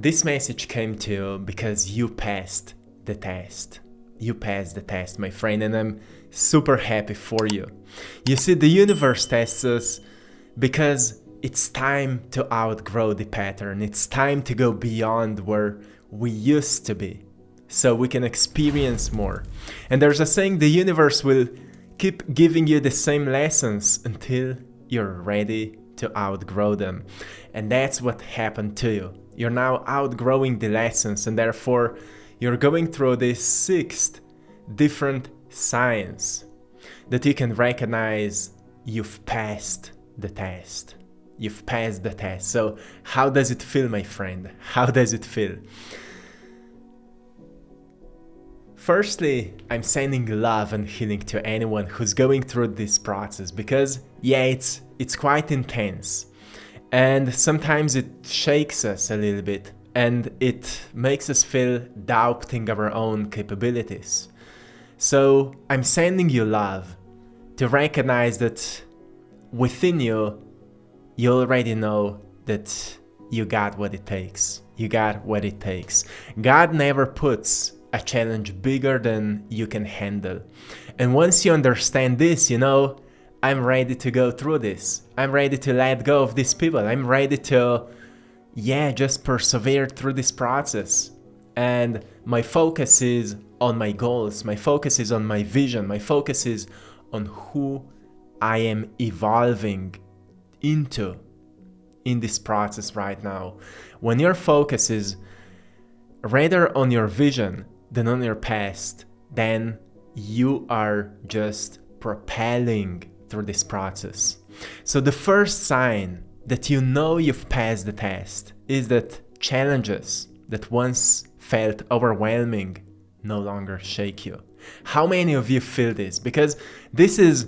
This message came to you because you passed the test. You passed the test, my friend, and I'm super happy for you. You see, the universe tests us because it's time to outgrow the pattern. It's time to go beyond where we used to be so we can experience more. And there's a saying, the universe will keep giving you the same lessons until you're ready to outgrow them. And that's what happened to you. You're now outgrowing the lessons, and therefore you're going through these 6 different signs that you can recognize you've passed the test. You've passed the test. So how does it feel, my friend? How does it feel? Firstly, I'm sending love and healing to anyone who's going through this process because, yeah, it's quite intense. And sometimes it shakes us a little bit and it makes us feel doubting our own capabilities. So I'm sending you love to recognize that within you, you already know that you got what it takes. You got what it takes. God never puts a challenge bigger than you can handle. And once you understand this, you know, I'm ready to go through this. I'm ready to let go of these people. I'm ready to, just persevere through this process. And my focus is on my goals. My focus is on my vision. My focus is on who I am evolving into in this process right now. When your focus is rather on your vision than on your past, then you are just propelling through this process. So the first sign that you know you've passed the test is that challenges that once felt overwhelming no longer shake you. How many of you feel this? Because this is,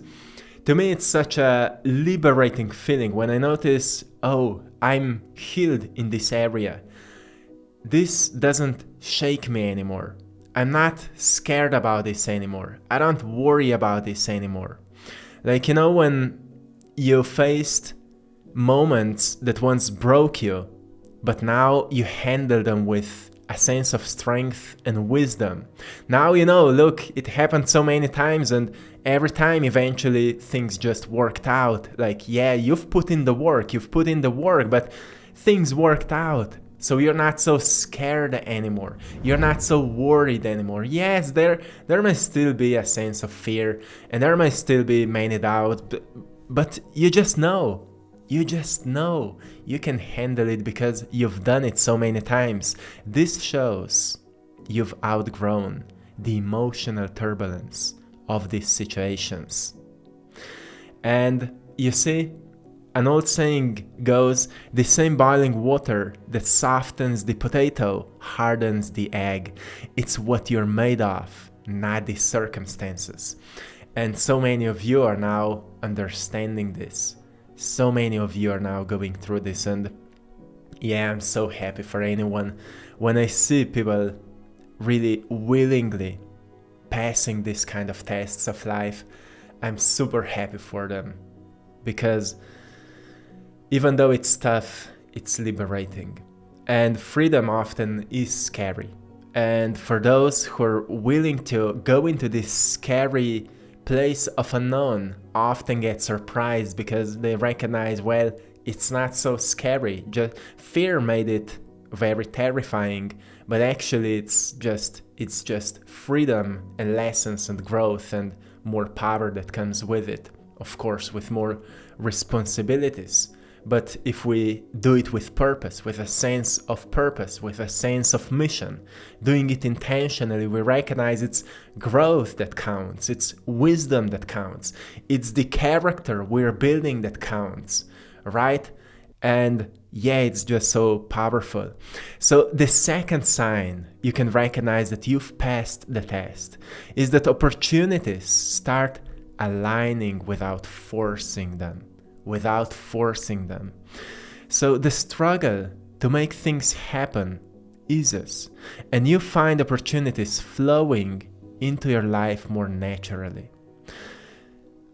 to me, it's such a liberating feeling when I notice, oh, I'm healed in this area. This doesn't shake me anymore. I'm not scared about this anymore. I don't worry about this anymore. Like, you know, when you faced moments that once broke you, but now you handle them with a sense of strength and wisdom. Now, you know, look, it happened so many times, and every time eventually things just worked out. Like, yeah, you've put in the work, but things worked out. So you're not so scared anymore. You're not so worried anymore. Yes, there may still be a sense of fear, and there may still be many doubts, but you just know. You just know you can handle it because you've done it so many times. This shows you've outgrown the emotional turbulence of these situations. And you see, an old saying goes, the same boiling water that softens the potato hardens the egg. It's what you're made of, not the circumstances. And so many of you are now understanding this. So many of you are now going through this, and yeah, I'm so happy for anyone when I see people really willingly passing this kind of tests of life. I'm super happy for them because even though it's tough, it's liberating, and freedom often is scary. And for those who are willing to go into this scary place of unknown, often get surprised because they recognize, well, it's not so scary. Just fear made it very terrifying, but actually it's just freedom and lessons and growth and more power that comes with it. Of course, with more responsibilities. But if we do it with purpose, with a sense of purpose, with a sense of mission, doing it intentionally, we recognize it's growth that counts, it's wisdom that counts, it's the character we're building that counts, right? And yeah, it's just so powerful. So the second sign you can recognize that you've passed the test is that opportunities start aligning without forcing them. So the struggle to make things happen eases, and you find opportunities flowing into your life more naturally.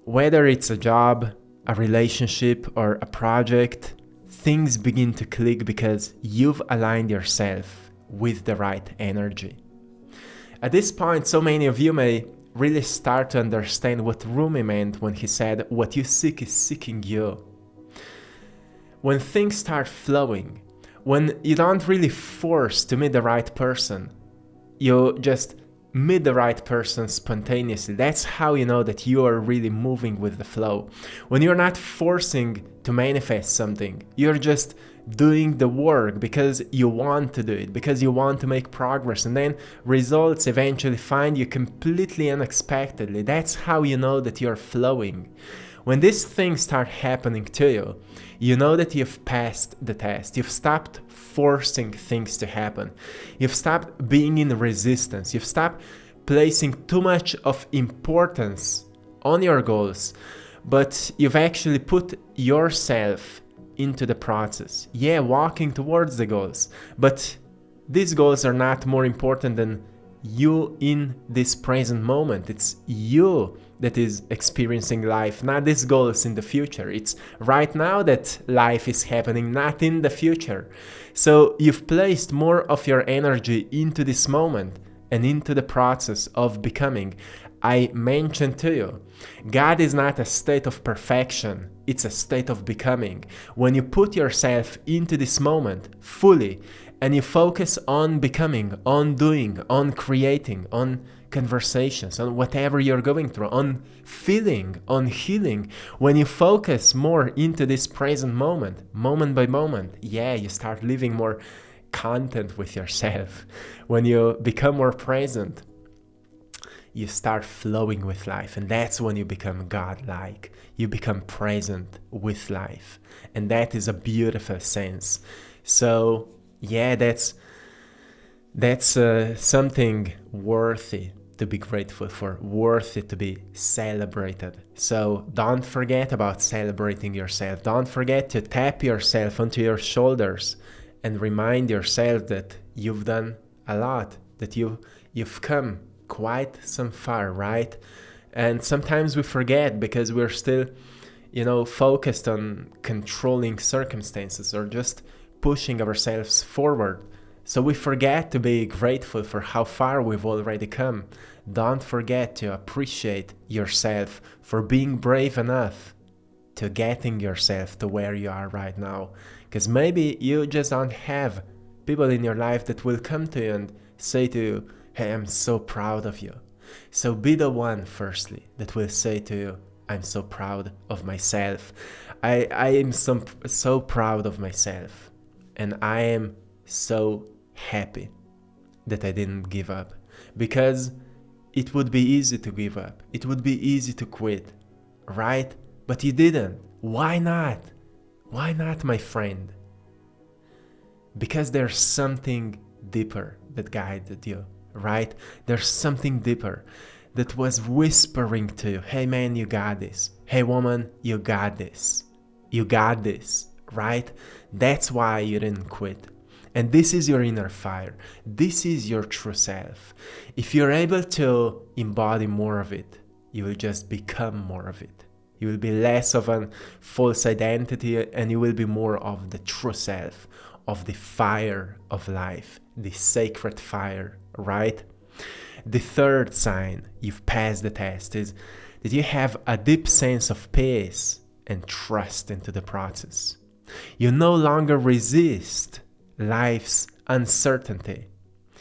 Whether it's a job, a relationship, or a project, things begin to click because you've aligned yourself with the right energy. At this point, so many of you may really start to understand what Rumi meant when he said, what you seek is seeking you. When things start flowing, when you don't really force to meet the right person, you just meet the right person spontaneously. That's how you know that you are really moving with the flow. When you're not forcing to manifest something, you're just doing the work because you want to do it, because you want to make progress, and then results eventually find you completely unexpectedly. That's how you know that you're flowing. When these things start happening to you, you know that you've passed the test. You've stopped forcing things to happen. You've stopped being in resistance. You've stopped placing too much of importance on your goals, but you've actually put yourself into the process. Yeah, walking towards the goals, but these goals are not more important than you in this present moment. It's you that is experiencing life, not these goals in the future. It's right now that life is happening, not in the future. So you've placed more of your energy into this moment and into the process of becoming. I mentioned to you, God is not a state of perfection, it's a state of becoming. When you put yourself into this moment fully and you focus on becoming, on doing, on creating, on conversations, on whatever you're going through, on feeling, on healing, when you focus more into this present moment by moment, yeah, you start living more content with yourself. When you become more present, you start flowing with life, and that's when you become God-like. You become present with life, and that is a beautiful sense. So yeah, that's something worthy to be grateful for, worthy to be celebrated. So don't forget about celebrating yourself. Don't forget to tap yourself onto your shoulders and remind yourself that you've done a lot, that you've come quite some far, right? And sometimes we forget because we're still, focused on controlling circumstances or just pushing ourselves forward. So we forget to be grateful for how far we've already come. Don't forget to appreciate yourself for being brave enough to getting yourself to where you are right now. Because maybe you just don't have people in your life that will come to you and say to you, hey, I'm so proud of you. So be the one, firstly, that will say to you, I'm so proud of myself. I am so proud of myself. And I am so happy that I didn't give up. Because it would be easy to give up. It would be easy to quit, right? But you didn't. Why not? Why not, my friend? Because there's something deeper that guided you, right? There's something deeper that was whispering to you, hey man, you got this. Hey woman, you got this. You got this, right? That's why you didn't quit. And this is your inner fire. This is your true self. If you're able to embody more of it, you will just become more of it. You will be less of a false identity and you will be more of the true self, of the fire of life, the sacred fire, right? The third sign you've passed the test is that you have a deep sense of peace and trust into the process. You no longer resist life's uncertainty.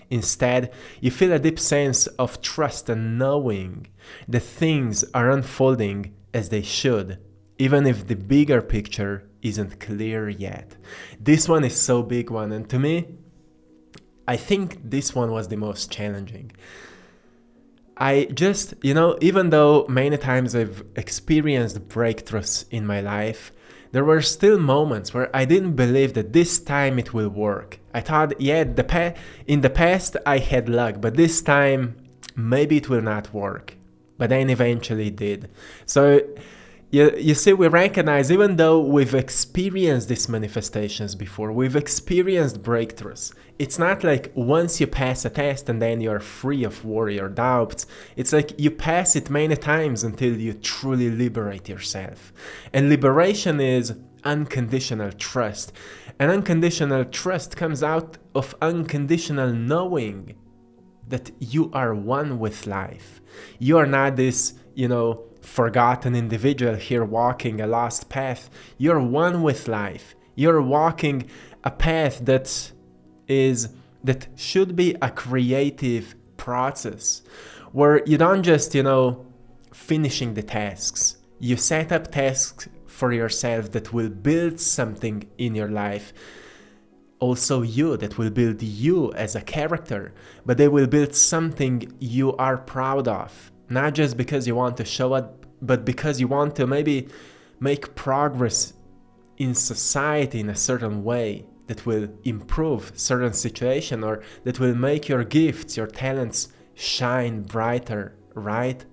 Instead, you feel a deep sense of trust and knowing that things are unfolding as they should, even if the bigger picture isn't clear yet. This one is so big one, and to me, I think this one was the most challenging. I just, even though many times I've experienced breakthroughs in my life, there were still moments where I didn't believe that this time it will work. I thought, yeah, in the past I had luck, but this time maybe it will not work. But then eventually it did. So you see, we recognize, even though we've experienced these manifestations before, we've experienced breakthroughs. It's not like once you pass a test and then you're free of worry or doubts. It's like you pass it many times until you truly liberate yourself. And liberation is unconditional trust. And unconditional trust comes out of unconditional knowing that you are one with life. You are not this, forgotten individual here walking a lost path. You're one with life. You're walking a path that should be a creative process where you don't just, finishing the tasks. You set up tasks for yourself that will build something in your life. Also that will build you as a character, but they will build something you are proud of. Not just because you want to show it, but because you want to maybe make progress in society in a certain way that will improve certain situation, or that will make your gifts, your talents shine brighter, right?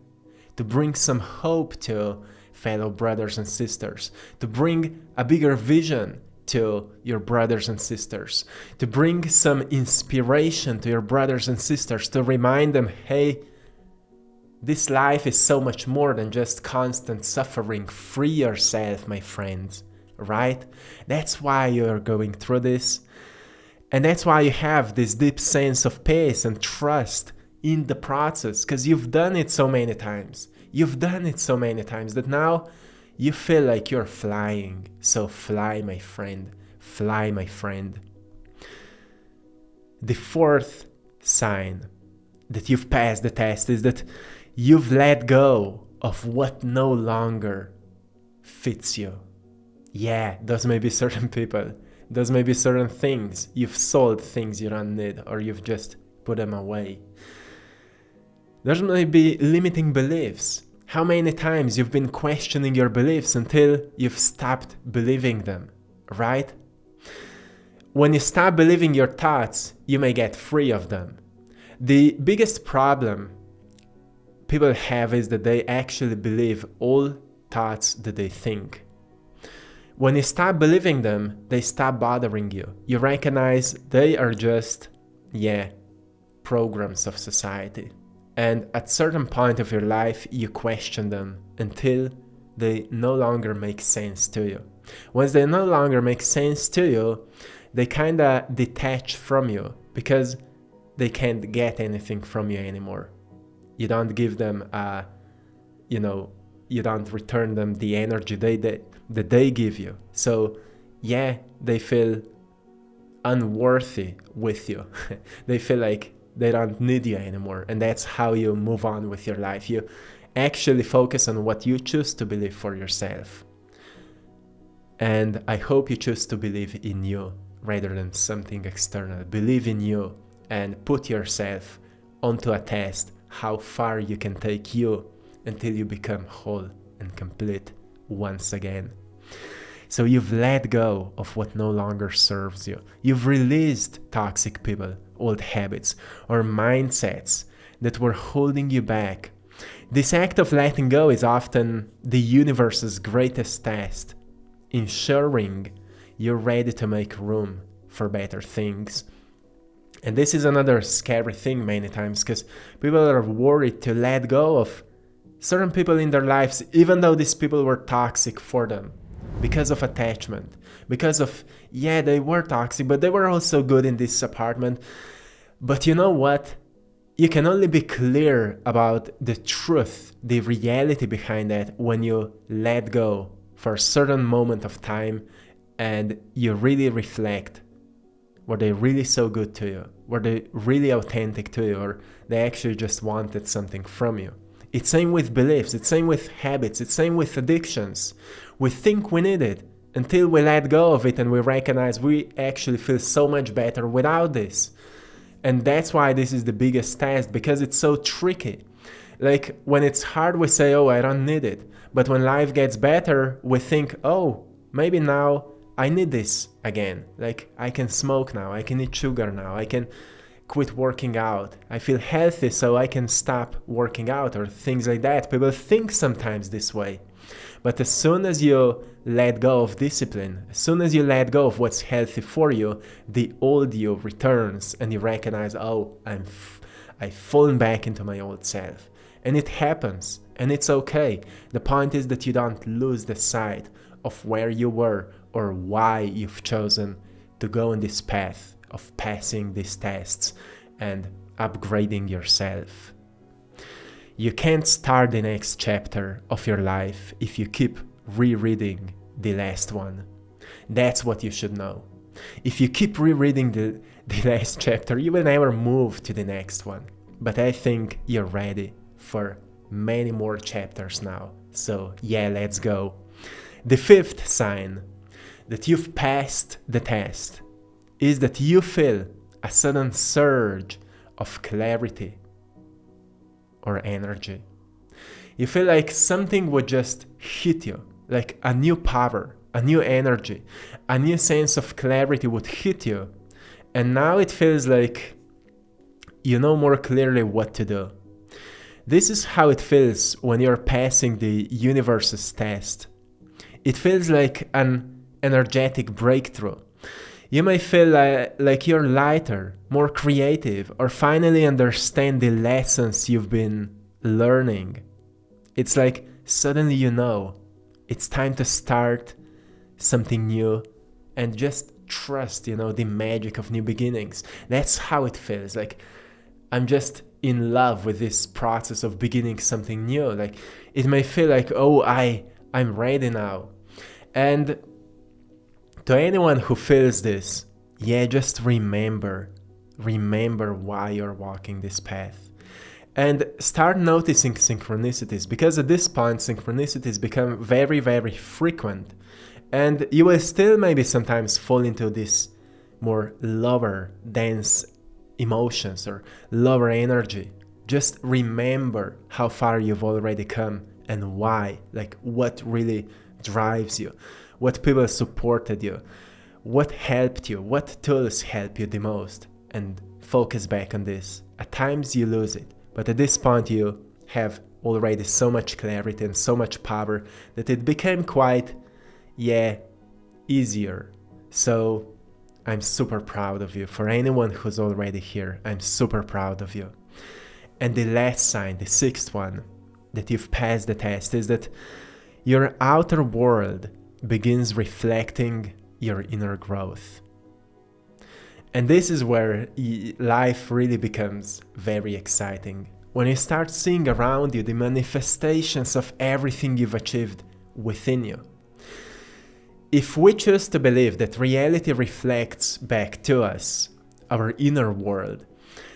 To bring some hope to fellow brothers and sisters, to bring a bigger vision to your brothers and sisters, to bring some inspiration to your brothers and sisters, to remind them, hey, this life is so much more than just constant suffering. Free yourself, my friends, right? That's why you're going through this. And that's why you have this deep sense of peace and trust in the process, because you've done it so many times. You've done it so many times that now you feel like you're flying. So fly, my friend. Fly, my friend. The fourth sign that you've passed the test is that you've let go of what no longer fits you. Yeah, those may be certain people. Those may be certain things. You've sold things you don't need, or you've just put them away. There may be limiting beliefs. How many times you've been questioning your beliefs until you've stopped believing them, right? When you stop believing your thoughts, you may get free of them. The biggest problem people have is that they actually believe all thoughts that they think. When you stop believing them, they stop bothering you. You recognize they are just, programs of society. And at certain point of your life, you question them until they no longer make sense to you. Once they no longer make sense to you, they kind of detach from you because they can't get anything from you anymore. You don't give them, you don't return them the energy that they give you. So, they feel unworthy with you. They feel like they don't need you anymore. And that's how you move on with your life. You actually focus on what you choose to believe for yourself. And I hope you choose to believe in you rather than something external. Believe in you and put yourself onto a test how far you can take you until you become whole and complete once again. So you've let go of what no longer serves you. You've released toxic people, old habits, or mindsets that were holding you back. This act of letting go is often the universe's greatest test, ensuring you're ready to make room for better things. And this is another scary thing many times, because people are worried to let go of certain people in their lives, even though these people were toxic for them, because of attachment, because of, they were toxic, but they were also good in this apartment. But you know what? You can only be clear about the truth, the reality behind that, when you let go for a certain moment of time and you really reflect. Were they really so good to you? Were they really authentic to you? Or they actually just wanted something from you? It's same with beliefs, it's same with habits, it's same with addictions. We think we need it until we let go of it and we recognize we actually feel so much better without this. And that's why this is the biggest test, because it's so tricky. Like when it's hard, we say, I don't need it. But when life gets better, we think, maybe now I need this again. Like I can smoke now, I can eat sugar now, I can quit working out. I feel healthy, so I can stop working out, or things like that. People think sometimes this way. But as soon as you let go of discipline, as soon as you let go of what's healthy for you, the old you returns and you recognize, I've fallen back into my old self. And it happens, and it's okay. The point is that you don't lose the sight of where you were or why you've chosen to go on this path of passing these tests and upgrading yourself. You can't start the next chapter of your life if you keep rereading the last one. That's what you should know. If you keep rereading the last chapter, you will never move to the next one. But I think you're ready for many more chapters now. So yeah, let's go. The fifth sign that you've passed the test is that you feel a sudden surge of clarity or energy. You feel like something would just hit you, like a new power, a new energy, a new sense of clarity would hit you. And now it feels like you know more clearly what to do. This is how it feels when you're passing the universe's test. It feels like an energetic breakthrough. You may feel like you're lighter, more creative, or finally understand the lessons you've been learning. It's like suddenly you know it's time to start something new and just trust, the magic of new beginnings. That's how it feels. Like I'm just in love with this process of beginning something new. Like it may feel like, oh, I'm ready now. And to anyone who feels this, just remember why you're walking this path. And start noticing synchronicities, because at this point, synchronicities become very, very frequent. And you will still maybe sometimes fall into this more lower, dense emotions or lower energy. Just remember how far you've already come and why, like what really drives you. What people supported you, what helped you, what tools help you the most, and focus back on this. At times you lose it, but at this point you have already so much clarity and so much power that it became quite, easier. So I'm super proud of you. For anyone who's already here, I'm super proud of you. And the last sign, the sixth one, that you've passed the test is that your outer world begins reflecting your inner growth. And this is where life really becomes very exciting. When you start seeing around you the manifestations of everything you've achieved within you. If we choose to believe that reality reflects back to us, our inner world,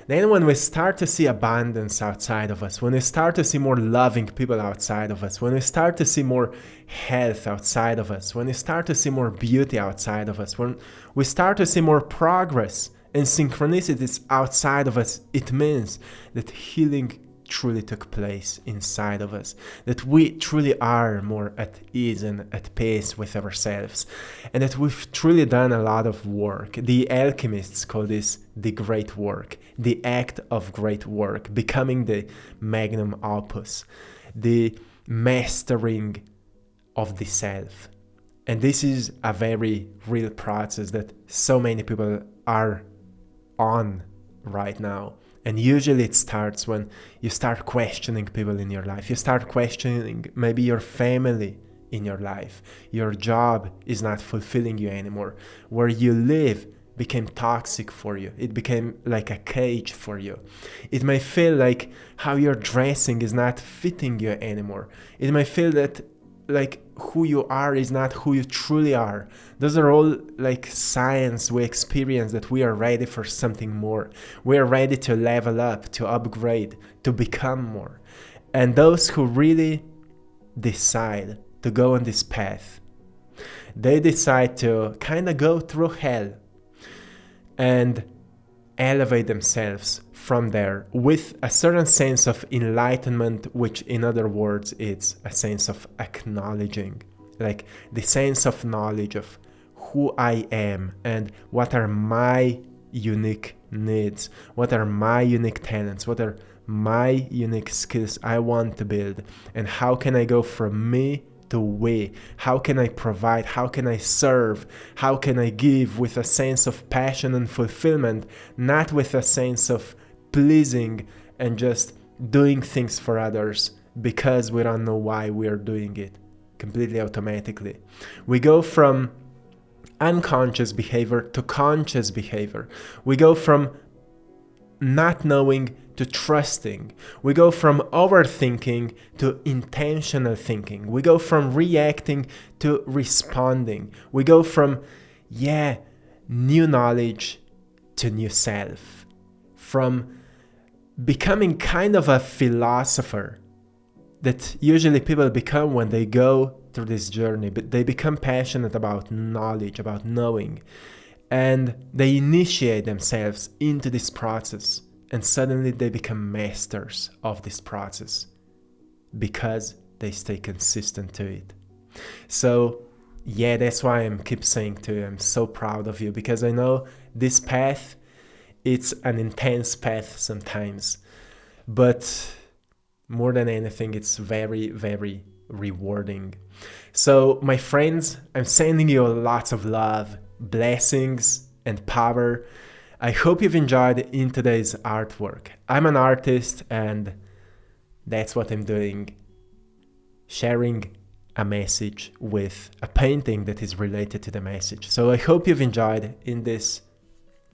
then when we start to see abundance outside of us, when we start to see more loving people outside of us, when we start to see more health outside of us, when we start to see more beauty outside of us, when we start to see more progress and synchronicities outside of us, it means that healing truly took place inside of us, that we truly are more at ease and at peace with ourselves, and that we've truly done a lot of work. The alchemists call this the great work, the act of great work, becoming the magnum opus, the mastering of the self. And this is a very real process that so many people are on right now. And usually it starts when you start questioning people in your life. You start questioning maybe your family in your life. Your job is not fulfilling you anymore. Where you live became toxic for you. It became like a cage for you. It may feel like how you're dressing is not fitting you anymore. It may feel that like who you are is not who you truly are. Those are all like signs we experience that we are ready for something more. We are ready to level up, to upgrade, to become more. And those who really decide to go on this path, they decide to kind of go through hell and elevate themselves from there with a certain sense of enlightenment, which in other words, it's a sense of acknowledging, like the sense of knowledge of who I am and what are my unique needs, what are my unique talents, what are my unique skills I want to build, and how can I go from me to we? How can I provide? How can I serve? How can I give with a sense of passion and fulfillment, not with a sense of pleasing and just doing things for others because we don't know why we are doing it? completely automatically. We go from unconscious behavior to conscious behavior. We go from not knowing to trusting. We go from overthinking to intentional thinking. We go from reacting to responding. We go from, new knowledge to new self. From becoming kind of a philosopher that usually people become when they go through this journey, but they become passionate about knowledge, about knowing, and they initiate themselves into this process, and suddenly they become masters of this process because they stay consistent to it. So that's why I keep saying to you, I'm so proud of you, because I know this path, it's an intense path sometimes, but more than anything, it's very, very rewarding. So my friends, I'm sending you lots of love, blessings, and power. I hope you've enjoyed in today's artwork. I'm an artist, and that's what I'm doing. Sharing a message with a painting that is related to the message. So I hope you've enjoyed in this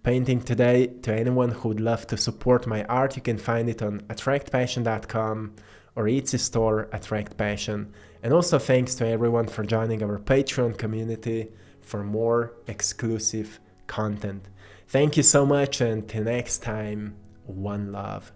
painting today. To anyone who would love to support my art, you can find it on AttractPassion.com or Etsy store AttractPassion. And also thanks to everyone for joining our Patreon community for more exclusive content. Thank you so much, and till next time, one love.